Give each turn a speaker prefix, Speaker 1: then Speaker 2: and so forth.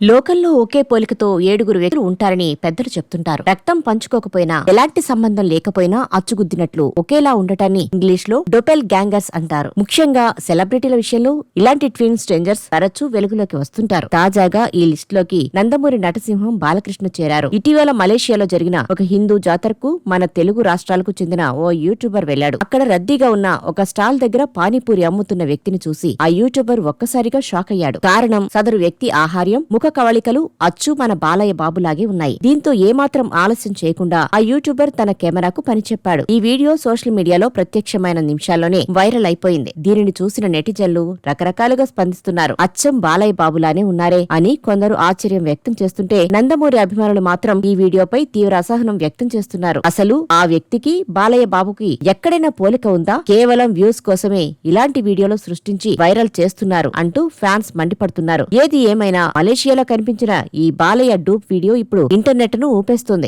Speaker 1: లోకంలో ఒకే పోలికతో 7గురు వ్యక్తులు ఉంటారని పెద్దలు చెప్తుంటారు. రక్తం పంచుకోకపోయినా, ఎలాంటి సంబంధం లేకపోయినా అచ్చుగుద్దినట్లు ఒకేలా ఉండటాన్ని ఇంగ్లీష్ లో డొపెల్ గ్యాంగర్స్ అంటారు. ముఖ్యంగా సెలబ్రిటీల విషయంలో ఇలాంటి ట్విన్ స్ట్రేంజర్స్ తరచూ వెలుగులోకి వస్తుంటారు. తాజాగా ఈ లిస్ట్ లోకి నందమూరి నటసింహం బాలకృష్ణ చేరారు. ఇటీవల మలేషియాలో జరిగిన ఒక హిందూ జాతరకు మన తెలుగు రాష్ట్రాలకు చెందిన ఓ యూట్యూబర్ వెళ్లాడు. అక్కడ రద్దీగా ఉన్న ఒక స్టాల్ దగ్గర పానీపూరి అమ్ముతున్న వ్యక్తిని చూసి ఆ యూట్యూబర్ ఒక్కసారిగా షాక్ అయ్యాడు. కారణం, సదరు వ్యక్తి ఆహార్యం, ముఖ కవళికలు అచ్చు మన బాలయ్య బాబులాగే ఉన్నాయి. దీంతో ఏమాత్రం ఆలస్యం చేయకుండా ఆ యూట్యూబర్ తన కెమెరాకు పని చెప్పాడు. ఈ వీడియో సోషల్ మీడియాలో ప్రత్యక్షమైన నిమిషాల్లోనే వైరల్ అయిపోయింది. దీనిని చూసిన నెటిజన్లు రకరకాలుగా స్పందిస్తున్నారు. అచ్చం బాలయ్య బాబులానే ఉన్నారే అని కొందరు ఆశ్చర్యం వ్యక్తం చేస్తుంటే, నందమూరి అభిమానులు మాత్రం ఈ వీడియోపై తీవ్ర అసహనం వ్యక్తం చేస్తున్నారు. అసలు ఆ వ్యక్తికి బాలయ్య బాబుకి ఎక్కడైనా పోలిక ఉందా? కేవలం వ్యూస్ కోసమే ఇలాంటి వీడియోలు సృష్టించి వైరల్ చేస్తున్నారు అంటూ ఫ్యాన్స్ మండిపడుతున్నారు. ఏది ఏమైనా మలేషియాలో కనిపించిన ఈ బాలయ్య డూప్ వీడియో ఇప్పుడు ఇంటర్నెట్ ను ఊపేస్తుంది.